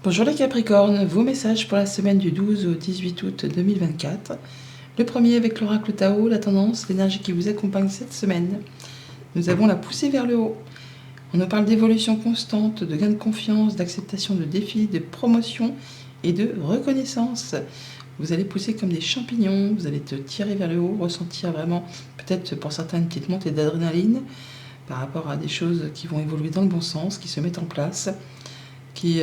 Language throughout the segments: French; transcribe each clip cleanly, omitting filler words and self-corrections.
Bonjour les Capricornes, vos messages pour la semaine du 12 au 18 août 2024. Le premier avec l'oracle Tao, la tendance, l'énergie qui vous accompagne cette semaine. Nous avons la poussée vers le haut. On nous parle d'évolution constante, de gain de confiance, d'acceptation de défis, de promotion et de reconnaissance. Vous allez pousser comme des champignons, vous allez te tirer vers le haut, ressentir vraiment, peut-être pour certains, une petite montée d'adrénaline par rapport à des choses qui vont évoluer dans le bon sens, qui se mettent en place, qui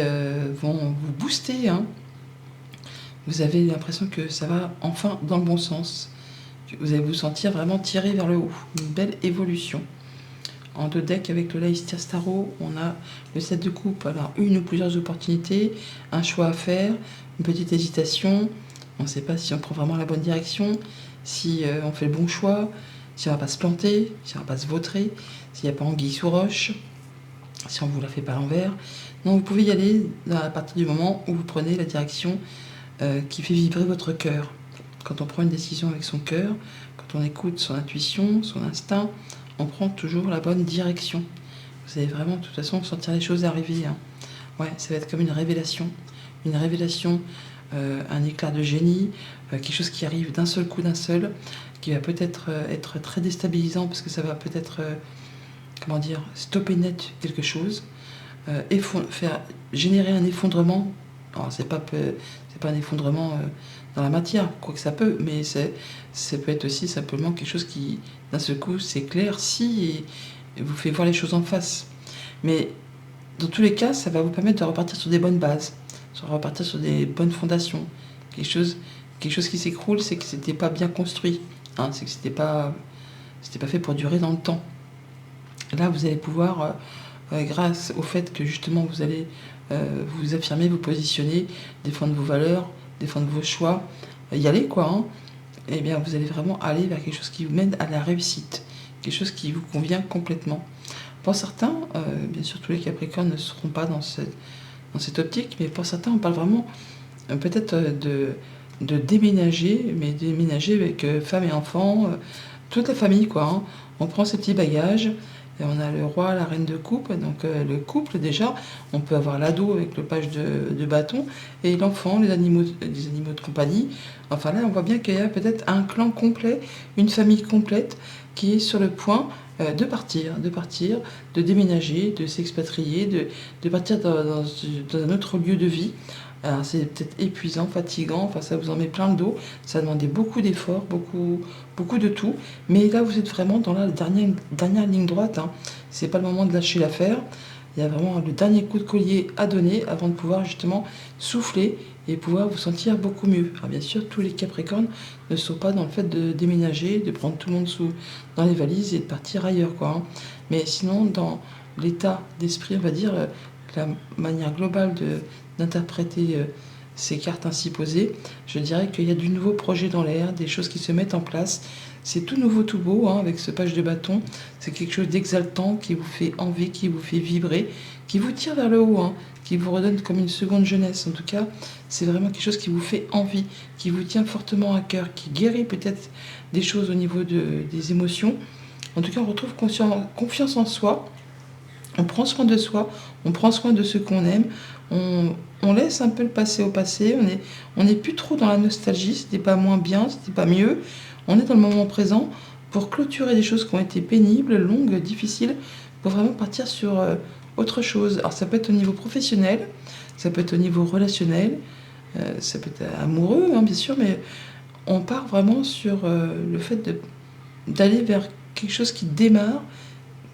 vont vous booster. Vous avez l'impression que ça va enfin dans le bon sens. Vous allez vous sentir vraiment tiré vers le haut. Une belle évolution. En deux decks avec le Leicester Tarot, on a le 7 de coupe. Alors une ou plusieurs opportunités, un choix à faire, une petite hésitation. On ne sait pas si on prend vraiment la bonne direction, si on fait le bon choix, si on ne va pas se planter, si on ne va pas se vautrer, s'il n'y a pas anguille sous roche, si on ne vous la fait pas à l'envers. Non, vous pouvez y aller à partir du moment où vous prenez la direction qui fait vibrer votre cœur. Quand on prend une décision avec son cœur, quand on écoute son intuition, son instinct, on prend toujours la bonne direction. Vous allez vraiment, de toute façon, sentir les choses arriver. Ouais, ça va être comme une révélation, un éclair de génie, quelque chose qui arrive d'un seul coup, qui va peut-être être très déstabilisant parce que ça va peut-être, stopper net quelque chose. Faire générer un effondrement. Alors c'est pas un effondrement dans la matière, quoique ça peut, mais ça peut être aussi simplement quelque chose qui, d'un seul coup, s'éclaircit et vous fait voir les choses en face. Mais dans tous les cas, ça va vous permettre de repartir sur des bonnes bases, de repartir sur des bonnes fondations. Quelque chose qui s'écroule, c'est que c'était pas bien construit, c'est que c'était pas fait pour durer dans le temps. Là, vous allez pouvoir grâce au fait que justement vous allez vous affirmer, vous positionner, défendre vos valeurs, défendre vos choix, y aller et bien vous allez vraiment aller vers quelque chose qui vous mène à la réussite, quelque chose qui vous convient complètement. Pour certains, bien sûr tous les Capricornes ne seront pas dans cette optique, mais pour certains on parle vraiment peut-être de déménager, mais déménager avec femme et enfants, toute la famille On prend ses petits bagages. Et on a le roi, la reine de coupe, donc le couple déjà, on peut avoir l'ado avec le page de bâton, et l'enfant, les animaux de compagnie. Enfin là, on voit bien qu'il y a peut-être un clan complet, une famille complète, qui est sur le point de partir, de déménager, de s'expatrier, de partir dans un autre lieu de vie. Alors c'est peut-être épuisant, fatigant, ça vous en met plein le dos, ça demandait beaucoup d'efforts, beaucoup de tout, mais là vous êtes vraiment dans la dernière ligne droite, C'est pas le moment de lâcher l'affaire, il y a vraiment le dernier coup de collier à donner avant de pouvoir justement souffler et pouvoir vous sentir beaucoup mieux. Alors bien sûr, tous les Capricornes ne sont pas dans le fait de déménager, de prendre tout le monde dans les valises et de partir ailleurs, Mais sinon, dans l'état d'esprit, on va dire, la manière globale d'interpréter ces cartes ainsi posées, je dirais qu'il y a du nouveau projet dans l'air, des choses qui se mettent en place. C'est tout nouveau, tout beau, avec ce page de bâton. C'est quelque chose d'exaltant qui vous fait envie, qui vous fait vibrer, qui vous tire vers le haut, qui vous redonne comme une seconde jeunesse. En tout cas, c'est vraiment quelque chose qui vous fait envie, qui vous tient fortement à cœur, qui guérit peut-être des choses au niveau des émotions. En tout cas, on retrouve confiance en soi. On prend soin de soi, on prend soin de ceux qu'on aime, on laisse un peu le passé au passé, on n'est plus trop dans la nostalgie, c'était pas moins bien, c'était pas mieux, on est dans le moment présent pour clôturer des choses qui ont été pénibles, longues, difficiles, pour vraiment partir sur autre chose. Alors ça peut être au niveau professionnel, ça peut être au niveau relationnel, ça peut être amoureux, bien sûr, mais on part vraiment sur le fait d'aller vers quelque chose qui démarre,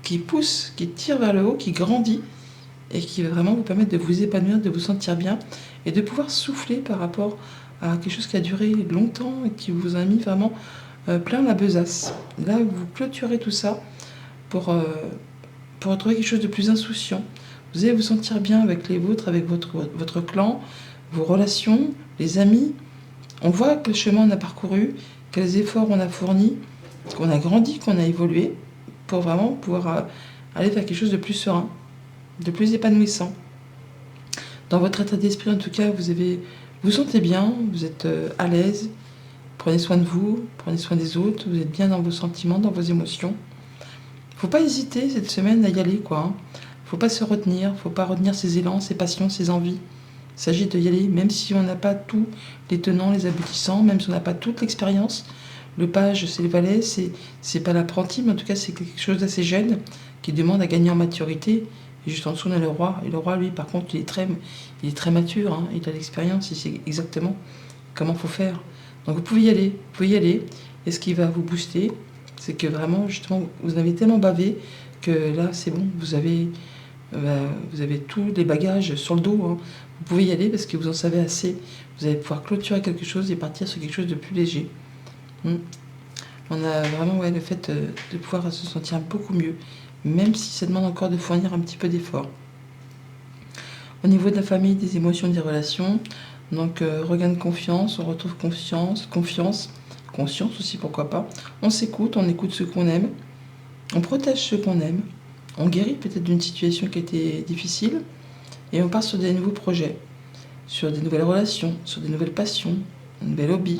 qui pousse, qui tire vers le haut, qui grandit et qui va vraiment vous permettre de vous épanouir, de vous sentir bien et de pouvoir souffler par rapport à quelque chose qui a duré longtemps et qui vous a mis vraiment plein la besace. Là, vous clôturez tout ça pour retrouver quelque chose de plus insouciant. Vous allez vous sentir bien avec les vôtres, avec votre clan, vos relations, les amis. On voit quel chemin on a parcouru, quels efforts on a fournis, qu'on a grandi, qu'on a évolué, pour vraiment pouvoir aller vers quelque chose de plus serein, de plus épanouissant. Dans votre état d'esprit, en tout cas, vous sentez bien, vous êtes à l'aise, prenez soin de vous, prenez soin des autres, vous êtes bien dans vos sentiments, dans vos émotions. Faut pas hésiter cette semaine à y aller, Faut pas se retenir, faut pas retenir ses élans, ses passions, ses envies. Il s'agit d'y aller, même si on n'a pas tous les tenants, les aboutissants, même si on n'a pas toute l'expérience. Le page, c'est le valet, c'est pas l'apprenti, mais en tout cas, c'est quelque chose d'assez jeune qui demande à gagner en maturité. Et juste en dessous, on a le roi. Et le roi, lui, par contre, il est très mature, hein. Il a l'expérience, il sait exactement comment il faut faire. Donc vous pouvez y aller, vous pouvez y aller. Et ce qui va vous booster, c'est que vraiment, justement, vous avez tellement bavé que là, c'est bon, vous avez tous les bagages sur le dos, hein. Vous pouvez y aller parce que vous en savez assez. Vous allez pouvoir clôturer quelque chose et partir sur quelque chose de plus léger. On a vraiment le fait de pouvoir se sentir beaucoup mieux, même si ça demande encore de fournir un petit peu d'effort. Au niveau de la famille, des émotions, des relations, donc regain de confiance, on retrouve confiance, conscience aussi, pourquoi pas. On s'écoute, on écoute ceux qu'on aime, on protège ceux qu'on aime, on guérit peut-être d'une situation qui a été difficile, et on part sur des nouveaux projets, sur des nouvelles relations, sur des nouvelles passions, un nouvel hobby.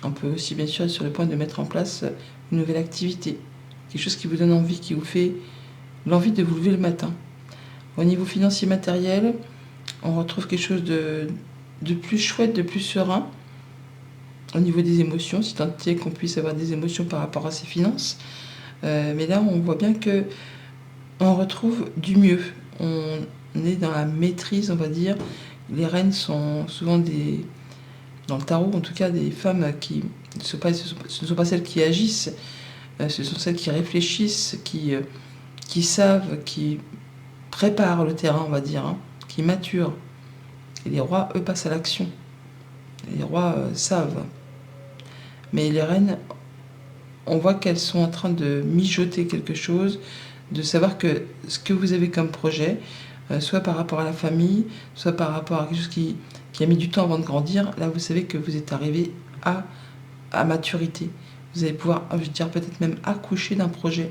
On peut aussi bien sûr être sur le point de mettre en place une nouvelle activité, quelque chose qui vous donne envie, qui vous fait l'envie de vous lever le matin. Au niveau financier matériel, on retrouve quelque chose de plus chouette, de plus serein. Au niveau des émotions, si tant est qu'on puisse avoir des émotions par rapport à ses finances. Mais là, on voit bien que on retrouve du mieux. On est dans la maîtrise, on va dire. Les reines sont souvent dans le tarot, en tout cas, des femmes qui ce ne sont pas celles qui agissent, ce sont celles qui réfléchissent, qui savent, qui préparent le terrain, on va dire, hein, qui maturent. Et les rois, eux, passent à l'action. Les rois savent. Mais les reines, on voit qu'elles sont en train de mijoter quelque chose, de savoir que ce que vous avez comme projet, soit par rapport à la famille, soit par rapport à quelque chose qui a mis du temps avant de grandir, là vous savez que vous êtes arrivé à maturité. Vous allez pouvoir, je veux dire, peut-être même accoucher d'un projet.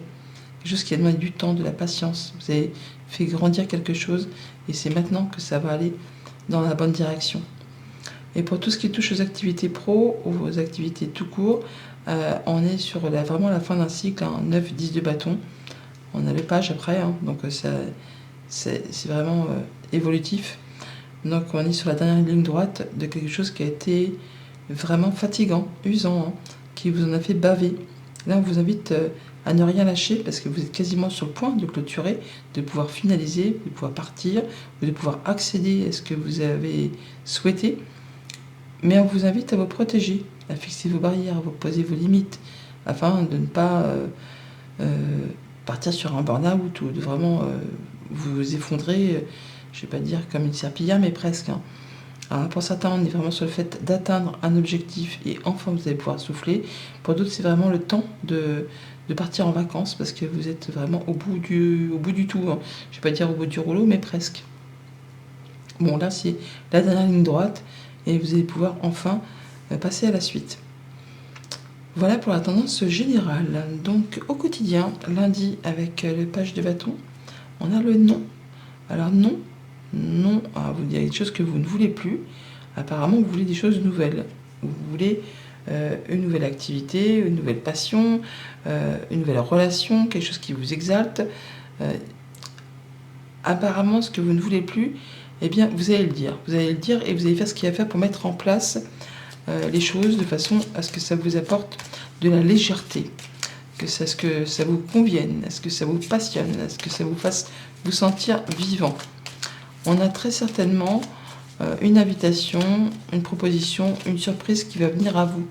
Quelque chose qui a demandé du temps, de la patience. Vous avez fait grandir quelque chose et c'est maintenant que ça va aller dans la bonne direction. Et pour tout ce qui touche aux activités pro ou aux activités tout court, on est sur vraiment la fin d'un cycle, hein, 9-10 de bâton. On a le page après, hein, donc c'est vraiment évolutif. Donc on est sur la dernière ligne droite de quelque chose qui a été vraiment fatigant, usant, hein, qui vous en a fait baver. Là, on vous invite à ne rien lâcher parce que vous êtes quasiment sur le point de clôturer, de pouvoir finaliser, de pouvoir partir, ou de pouvoir accéder à ce que vous avez souhaité. Mais on vous invite à vous protéger, à fixer vos barrières, à vous poser vos limites, afin de ne pas partir sur un burn-out ou de vraiment vous effondrer, je ne vais pas dire comme une serpillière, mais presque, hein. Alors pour certains, on est vraiment sur le fait d'atteindre un objectif et enfin vous allez pouvoir souffler. Pour d'autres, c'est vraiment le temps de partir en vacances parce que vous êtes vraiment au bout du tout, hein. Je ne vais pas dire au bout du rouleau, mais presque. Bon, là, c'est la dernière ligne droite et vous allez pouvoir enfin passer à la suite. Voilà pour la tendance générale. Donc au quotidien, lundi avec le page de bâton, on a le non. Alors non, vous dites des choses que vous ne voulez plus. Apparemment, vous voulez des choses nouvelles. Vous voulez une nouvelle activité, une nouvelle passion, une nouvelle relation, quelque chose qui vous exalte. Apparemment, ce que vous ne voulez plus, eh bien, vous allez le dire. Vous allez le dire et vous allez faire ce qu'il y a à faire pour mettre en place les choses de façon à ce que ça vous apporte de la légèreté, à ce que ça vous convienne, à ce que ça vous passionne, à ce que ça vous fasse vous sentir vivant. On a très certainement une invitation, une proposition, une surprise qui va venir à vous,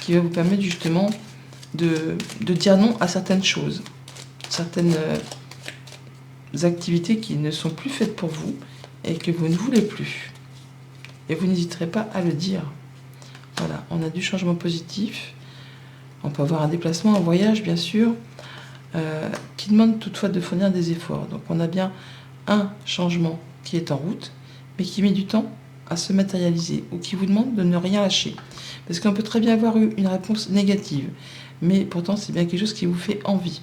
qui va vous permettre justement de dire non à certaines choses, certaines activités qui ne sont plus faites pour vous et que vous ne voulez plus. Et vous n'hésiterez pas à le dire. Voilà, on a du changement positif. On peut avoir un déplacement, un voyage, bien sûr, qui demande toutefois de fournir des efforts. Donc on a bien un changement qui est en route, mais qui met du temps à se matérialiser, ou qui vous demande de ne rien lâcher. Parce qu'on peut très bien avoir eu une réponse négative, mais pourtant c'est bien quelque chose qui vous fait envie.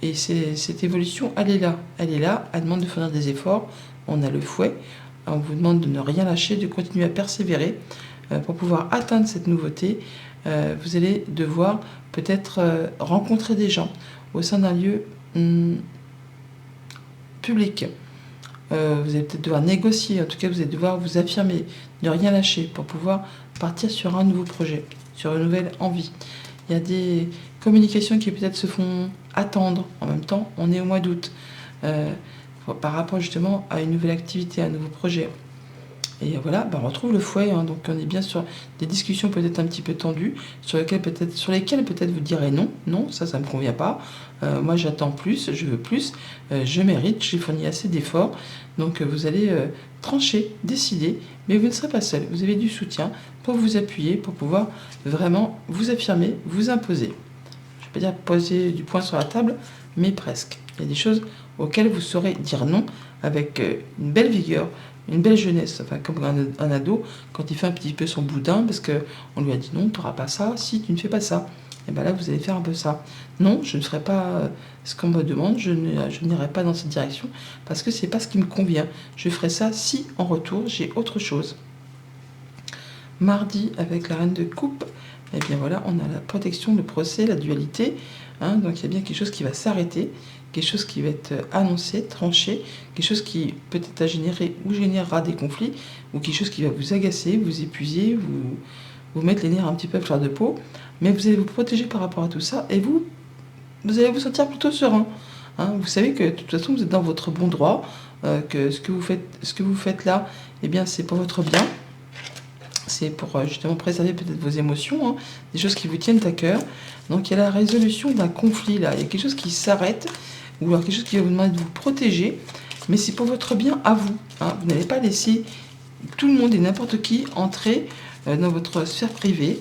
Et cette évolution, elle est là, elle demande de fournir des efforts. On a le fouet, on vous demande de ne rien lâcher, de continuer à persévérer. Pour pouvoir atteindre cette nouveauté, vous allez devoir peut-être rencontrer des gens au sein d'un lieu public. vous allez peut-être devoir négocier, en tout cas vous allez devoir vous affirmer, ne rien lâcher pour pouvoir partir sur un nouveau projet, sur une nouvelle envie. Il y a des communications qui peut-être se font attendre. En même temps, on est au mois d'août, par rapport justement à une nouvelle activité, à un nouveau projet. Et voilà, on retrouve le fouet, hein, donc on est bien sur des discussions peut-être un petit peu tendues, sur lesquelles peut-être vous direz non, ça me convient pas, moi j'attends plus, je veux plus, je mérite, j'ai fourni assez d'efforts, donc vous allez trancher, décider, mais vous ne serez pas seul, vous avez du soutien pour vous appuyer, pour pouvoir vraiment vous affirmer, vous imposer. Je ne vais pas dire poser du poing sur la table, mais presque. Il y a des choses auxquelles vous saurez dire non avec une belle vigueur, une belle jeunesse, enfin comme un ado quand il fait un petit peu son boudin parce qu'on lui a dit non, tu n'auras pas ça, si tu ne fais pas ça. Et bien là, vous allez faire un peu ça. Non, je ne ferai pas ce qu'on me demande, je n'irai pas dans cette direction parce que c'est pas ce qui me convient. Je ferai ça si en retour j'ai autre chose. Mardi, avec la reine de coupe, et bien voilà, on a la protection, le procès, la dualité. Hein, donc il y a bien quelque chose qui va s'arrêter, quelque chose qui va être annoncé, tranché, quelque chose qui peut-être a généré ou générera des conflits, ou quelque chose qui va vous agacer, vous épuiser, vous mettre les nerfs un petit peu à fleur de peau. Mais vous allez vous protéger par rapport à tout ça, et vous allez vous sentir plutôt serein. Hein, vous savez que de toute façon, vous êtes dans votre bon droit, que ce que vous faites là, eh bien, c'est pour votre bien. C'est pour justement préserver peut-être vos émotions, hein, des choses qui vous tiennent à cœur. Donc il y a la résolution d'un conflit là, il y a quelque chose qui s'arrête, ou alors quelque chose qui va vous demander de vous protéger, mais c'est pour votre bien à vous. Hein. Vous n'allez pas laisser tout le monde et n'importe qui entrer dans votre sphère privée.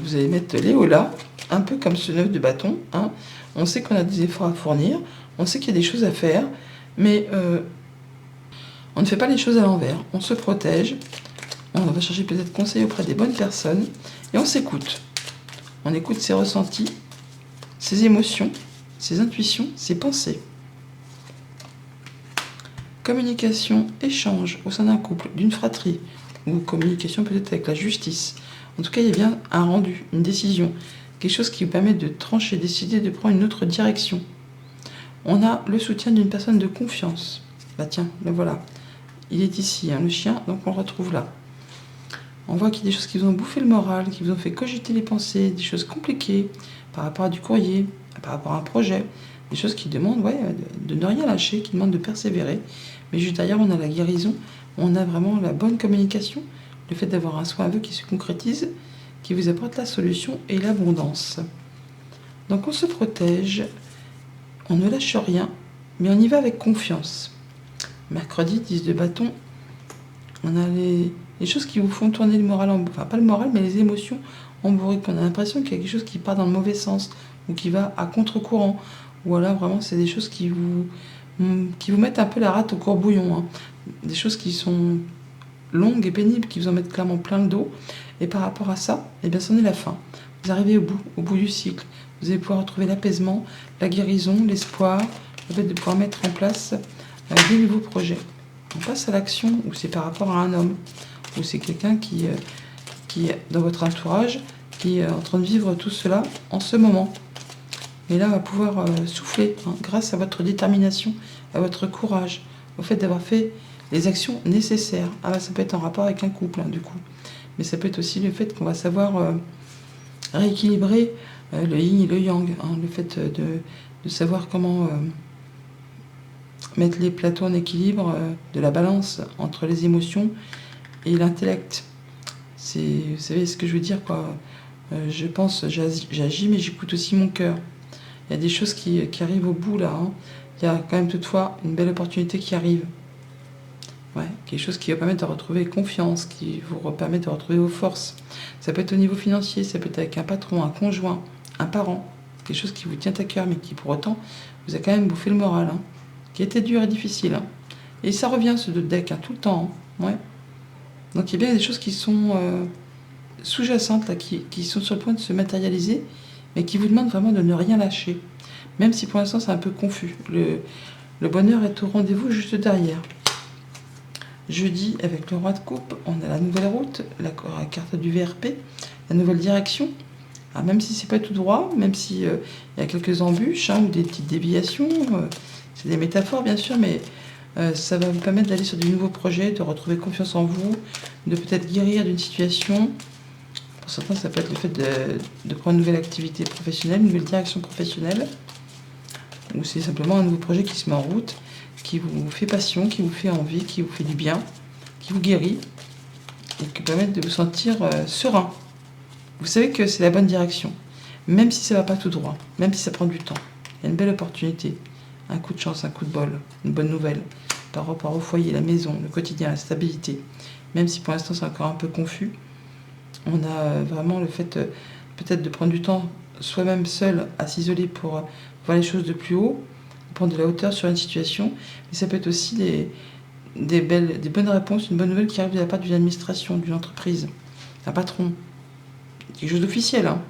Vous allez mettre les holà, un peu comme ce 9 de bâton. Hein. On sait qu'on a des efforts à fournir, on sait qu'il y a des choses à faire, mais on ne fait pas les choses à l'envers. On se protège. On va chercher peut-être conseil auprès des bonnes personnes et on s'écoute. On écoute ses ressentis, ses émotions, ses intuitions, ses pensées. Communication, échange au sein d'un couple, d'une fratrie, ou communication peut-être avec la justice. En tout cas, il y a bien un rendu, une décision, quelque chose qui vous permet de trancher, décider de prendre une autre direction. On a le soutien d'une personne de confiance. Tiens, le voilà. Il est ici, hein, le chien, donc on le retrouve là. On voit qu'il y a des choses qui vous ont bouffé le moral, qui vous ont fait cogiter les pensées, des choses compliquées par rapport à du courrier, par rapport à un projet, des choses qui demandent de ne rien lâcher, qui demandent de persévérer. Mais juste derrière, on a la guérison, on a vraiment la bonne communication, le fait d'avoir un soin aveu qui se concrétise, qui vous apporte la solution et l'abondance. Donc on se protège, on ne lâche rien, mais on y va avec confiance. Mercredi, 10 de bâton, on a les choses qui vous font tourner le moral, enfin pas le moral, mais les émotions en bourrique. On a l'impression qu'il y a quelque chose qui part dans le mauvais sens, ou qui va à contre-courant. Ou alors vraiment, c'est des choses qui vous mettent un peu la rate au courbouillon. Hein. Des choses qui sont longues et pénibles, qui vous en mettent clairement plein le dos. Et par rapport à ça, eh bien, c'en est la fin. Vous arrivez au bout du cycle. Vous allez pouvoir retrouver l'apaisement, la guérison, l'espoir, le fait de pouvoir mettre en place des nouveaux projets. On passe à l'action, où c'est par rapport à un homme, ou c'est quelqu'un qui est dans votre entourage, qui est en train de vivre tout cela en ce moment. Et là, on va pouvoir souffler, hein, grâce à votre détermination, à votre courage, au fait d'avoir fait les actions nécessaires. Ça peut être en rapport avec un couple, hein, du coup. Mais ça peut être aussi le fait qu'on va savoir rééquilibrer le yin et le yang, hein, le fait de savoir comment mettre les plateaux en équilibre, de la balance entre les émotions et l'intellect. Vous savez ce que je veux dire, quoi. Je pense, j'agis, mais j'écoute aussi mon cœur. Il y a des choses qui arrivent au bout, là. Hein. Il y a quand même toutefois une belle opportunité qui arrive. Quelque chose qui va permettre de retrouver confiance, qui vous permet de retrouver vos forces. Ça peut être au niveau financier, ça peut être avec un patron, un conjoint, un parent. Quelque chose qui vous tient à cœur, mais qui pour autant vous a quand même bouffé le moral. Hein. Qui était dur et difficile. Hein. Et ça revient, ce deck, hein, tout le temps. Hein. Ouais. Donc il y a bien des choses qui sont sous-jacentes, là, qui sont sur le point de se matérialiser, mais qui vous demandent vraiment de ne rien lâcher. Même si pour l'instant c'est un peu confus. Le bonheur est au rendez-vous juste derrière. Jeudi, avec le roi de coupe, on a la nouvelle route, la carte du VRP, la nouvelle direction. Alors, même si c'est pas tout droit, même s'il y a quelques embûches, hein, ou des petites déviations, c'est des métaphores bien sûr, mais Ça va vous permettre d'aller sur de nouveaux projets, de retrouver confiance en vous, de peut-être guérir d'une situation. Pour certains, ça peut être le fait de prendre une nouvelle activité professionnelle, une nouvelle direction professionnelle. Ou c'est simplement un nouveau projet qui se met en route, qui vous fait passion, qui vous fait envie, qui vous fait du bien, qui vous guérit et qui permet de vous sentir serein. Vous savez que c'est la bonne direction, même si ça ne va pas tout droit, même si ça prend du temps. Il y a une belle opportunité, un coup de chance, un coup de bol, une bonne nouvelle par rapport au foyer, la maison, le quotidien, la stabilité. Même si pour l'instant c'est encore un peu confus, on a vraiment le fait peut-être de prendre du temps soi-même seul à s'isoler pour voir les choses de plus haut, prendre de la hauteur sur une situation, mais ça peut être aussi des bonnes réponses, une bonne nouvelle qui arrive de la part d'une administration, d'une entreprise, d'un patron, quelque chose d'officiel, hein,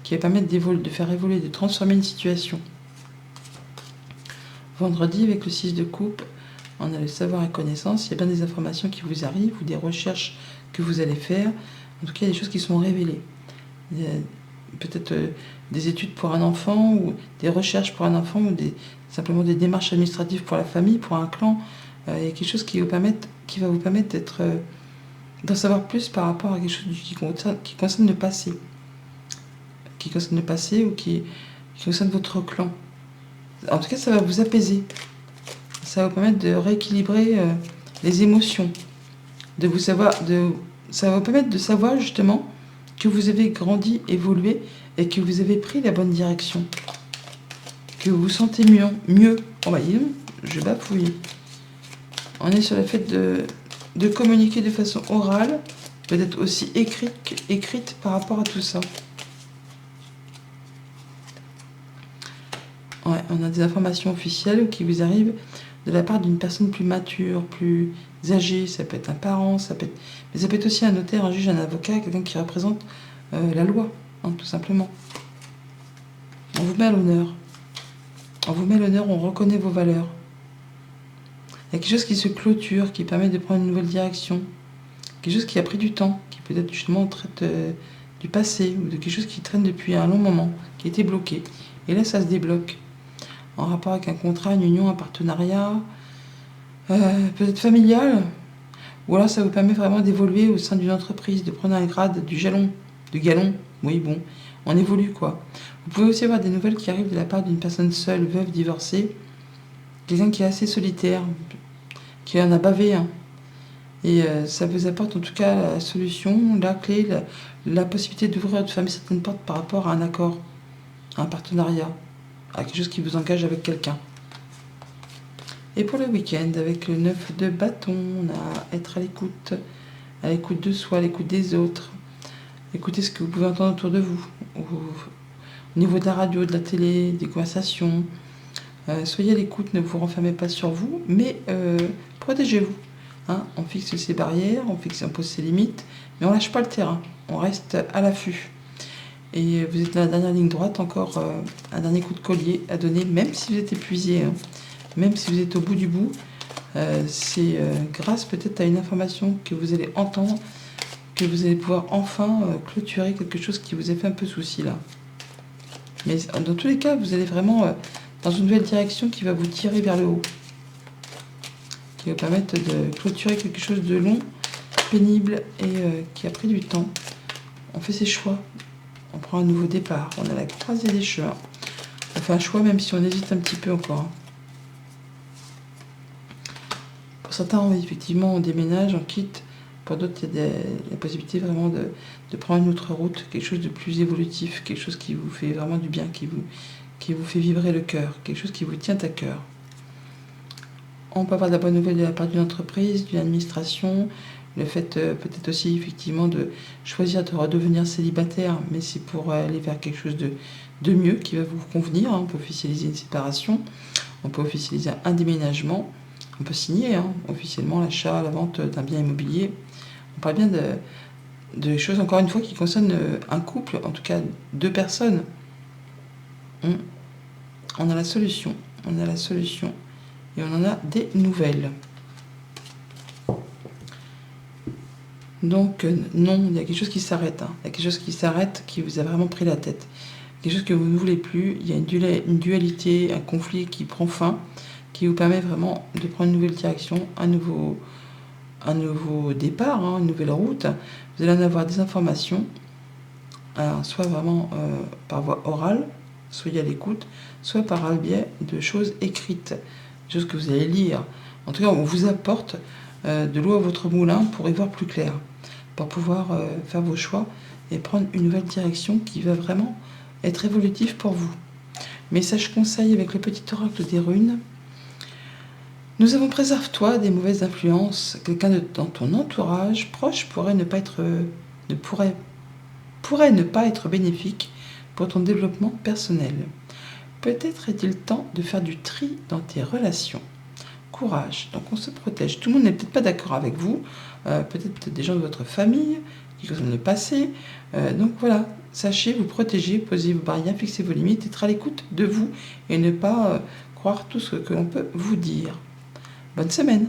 qui va permettre de faire évoluer, de transformer une situation. Vendredi, avec le 6 de coupe, on a le savoir et connaissance, il y a bien des informations qui vous arrivent ou des recherches que vous allez faire. En tout cas, il y a des choses qui sont révélées. Il y a peut-être des études pour un enfant ou des recherches pour un enfant ou simplement des démarches administratives pour la famille, pour un clan. Il y a quelque chose qui va vous permettre d'en savoir plus par rapport à quelque chose qui concerne le passé. Qui concerne le passé ou qui concerne votre clan. En tout cas, ça va vous apaiser. Ça va vous permettre de rééquilibrer les émotions. Ça va vous permettre de savoir justement que vous avez grandi, évolué et que vous avez pris la bonne direction. Que vous vous sentez mieux. Oh bah, je bafouille. On est sur le fait de communiquer de façon orale, peut-être aussi écrite par rapport à tout ça. Ouais, on a des informations officielles qui vous arrivent de la part d'une personne plus mature, plus âgée. Ça peut être un parent, mais ça peut être aussi un notaire, un juge, un avocat, quelqu'un qui représente la loi, hein, tout simplement. On vous met à l'honneur. On vous met à l'honneur, on reconnaît vos valeurs. Il y a quelque chose qui se clôture, qui permet de prendre une nouvelle direction. Quelque chose qui a pris du temps, qui peut-être justement traite du passé ou de quelque chose qui traîne depuis un long moment, qui a été bloqué. Et là, ça se débloque. En rapport avec un contrat, une union, un partenariat, peut-être familial. Ou alors ça vous permet vraiment d'évoluer au sein d'une entreprise, de prendre un grade, du galon. Oui, bon, on évolue quoi. Vous pouvez aussi avoir des nouvelles qui arrivent de la part d'une personne seule, veuve, divorcée. Quelqu'un qui est assez solitaire, qui en a bavé. Hein. Et ça vous apporte en tout cas la solution, la clé, la possibilité d'ouvrir de fermer certaines portes par rapport à un accord, à un partenariat, à quelque chose qui vous engage avec quelqu'un. Et pour le week-end, avec le 9 de bâton, on a être à l'écoute de soi, à l'écoute des autres, écoutez ce que vous pouvez entendre autour de vous, au niveau de la radio, de la télé, des conversations. Soyez à l'écoute, ne vous renfermez pas sur vous, mais protégez-vous. Hein, on fixe ses barrières, on pose ses limites, mais on lâche pas le terrain, on reste à l'affût. Et vous êtes dans la dernière ligne droite, encore un dernier coup de collier à donner, même si vous êtes épuisé, hein, même si vous êtes au bout du bout. C'est grâce peut-être à une information que vous allez entendre, que vous allez pouvoir enfin clôturer quelque chose qui vous a fait un peu souci là. Mais dans tous les cas, vous allez vraiment dans une nouvelle direction qui va vous tirer vers le haut, qui va permettre de clôturer quelque chose de long, pénible et qui a pris du temps. On fait ses choix, on prend un nouveau départ, on a la croisée des chemins. On fait un choix même si on hésite un petit peu encore. Hein. Pour certains, effectivement, on déménage, on quitte. Pour d'autres, il y a la possibilité vraiment de prendre une autre route, quelque chose de plus évolutif, quelque chose qui vous fait vraiment du bien, qui vous fait vibrer le cœur, quelque chose qui vous tient à cœur. On peut avoir de la bonne nouvelle de la part d'une entreprise, d'une administration, le fait peut-être aussi effectivement de choisir de redevenir célibataire, mais c'est pour aller vers quelque chose de mieux qui va vous convenir. Hein. On peut officialiser une séparation, on peut officialiser un déménagement, on peut signer officiellement l'achat, la vente d'un bien immobilier. On parle bien de choses, encore une fois, qui concernent un couple, en tout cas 2 personnes. On a la solution, et on en a des nouvelles. Donc non, il y a quelque chose qui s'arrête. Il y a quelque chose qui s'arrête, qui vous a vraiment pris la tête. Quelque chose que vous ne voulez plus. Il y a une dualité, un conflit qui prend fin, qui vous permet vraiment de prendre une nouvelle direction, un nouveau départ, hein, une nouvelle route. Vous allez en avoir des informations, alors, soit vraiment par voie orale, soyez à l'écoute, soit par le biais de choses écrites, des choses que vous allez lire. En tout cas, on vous apporte de l'eau à votre moulin pour y voir plus clair, pour pouvoir faire vos choix et prendre une nouvelle direction qui va vraiment être évolutive pour vous. Message conseil avec le petit oracle des runes. Nous avons préserve-toi des mauvaises influences. Quelqu'un dans ton entourage proche pourrait ne pas être bénéfique pour ton développement personnel. Peut-être est-il temps de faire du tri dans tes relations. Courage, donc on se protège. Tout le monde n'est peut-être pas d'accord avec vous, peut-être des gens de votre famille qui sont le passé. Donc voilà, sachez vous protéger, posez vos barrières, fixez vos limites, être à l'écoute de vous et ne pas croire tout ce que l'on peut vous dire. Bonne semaine!